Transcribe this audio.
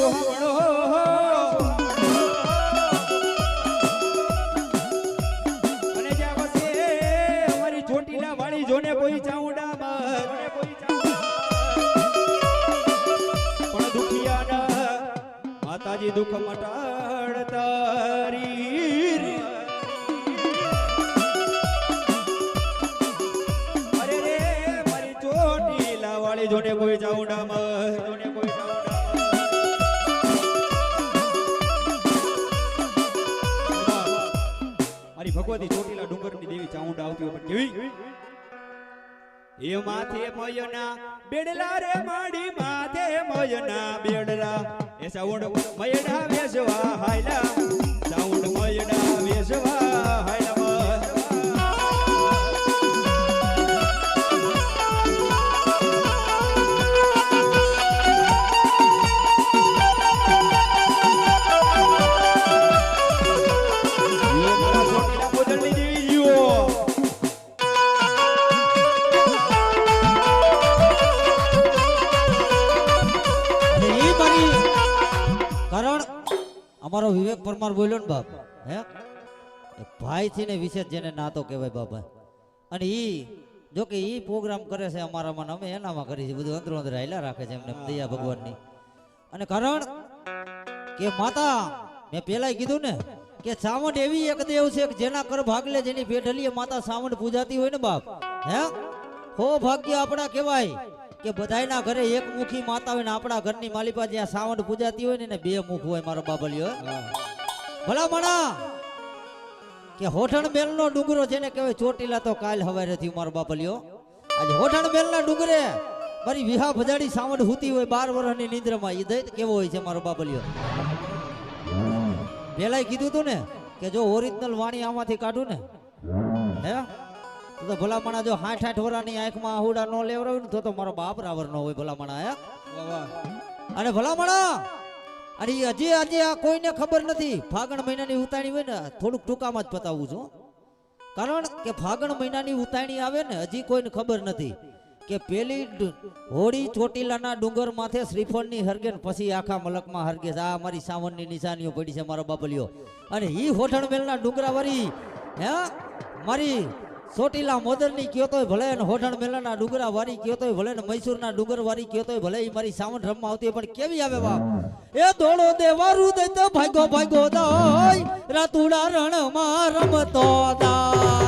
સોહામણો અને જ્યાં વસે અમારી ચોટીલા વાળી જોને કોઈ ચાઉંડા પણ દુખિયાના માતાજી દુઃખ મટાડતારી અરે રે મારી ચોટીલા વાળી જોને કોઈ ચાઉંડા જોને કોઈ ભગવતી ચોટીલા ડુંગરની દેવી ચાઉંડા આવતી હોય પણ કેવી એ માથે મયના બેડલા રે માડી માથે મયના બેડલા એ ચાઉંડ મયડા વેસવા હાયલા ચાઉંડ મયડા વેસવા હાયલા અમારો વિવેક પરમાર બોલ્યો ને બાપ હે ભાઈ થી ને વિશેષ જેને નાતો કહેવાય બાબા અને ઈ જો કે ઈ પ્રોગ્રામ કરે છે અમારામાં અમે એનામાં કરી છે બધું અંદરો અંદર હાલ્યા રાખે છે એમને દયા ભગવાનની અને કારણ કે માતા મેં પેલા કીધું ને કે સાવંત એવી એક દેવ છે કે જેના કર ભાગલે જેની પેઢલીએ માતા સાવંત પૂજાતી હોય ને બાપ હે હો ભાગ્ય આપણા કહેવાય કે બધાયના ઘરે એક મુખી માતા હોય ને આપણા ઘરની માલિપા જ્યાં સાવંત પૂજાતી હોય ને બે મુખ હોય મારો બાબલિયો ભલા મણા કે હોઠણ બેલનો ડુંગરો જેને કહેવાય ચોટીલા તો કાલ હવારે થયું મારો બાબલિયો આજે હોઠણ બેલના ડુંગરે મારી વિહા ભજાડી સાવંત હુતી હોય 12 વર્ષની નિંદ્રમાં ઈ દૈત કેવો હોય છે મારો બાબલિયો પેલાય કીધું તું ને કે જો ઓરિજિનલ વાણી આમાંથી કાઢું ને હે તો ભલામણા જો 60 વર્ષની આંખમાં આહુડા નો લેવરાવ ને તો મારો બાપ રાવર નો હોય ભલામણા હે અને ભલામણા અરે હજી આજે આ કોઈને ખબર નથી ફાગણ મહિનાની ઉતાણી હોય ને થોડુંક ટૂંકામાં જ બતાવું છું કારણ કે ફાગણ મહિનાની ઉતાણી આવે ને હજી કોઈને ખબર નથી કે પેલી હોળી ચોટીલાના ડુંગર માથે શ્રીફળની હરગે પછી આખા મલકમાં હરગે આ મારી સાવનની નિશાનીઓ પડી છે મારો બાબલિયો અને ઈ હોઠણ મેલના ડુંગરા વાળી હે મારી ચોટીલા મોદરની કયો તોય ભલે ને હોઠણ મેલાના ડુંગરા વારી કયો તોય ભલે ને મૈસૂરના ડુંગર વારી કયો તોય ભલે મારી સાવન રમવા આવતી પણ કેવી આવે બાપ એ દોડો દેવારું દે તો ભાગો ભાગો દાય રાતુડા રણમાં રમતો દાય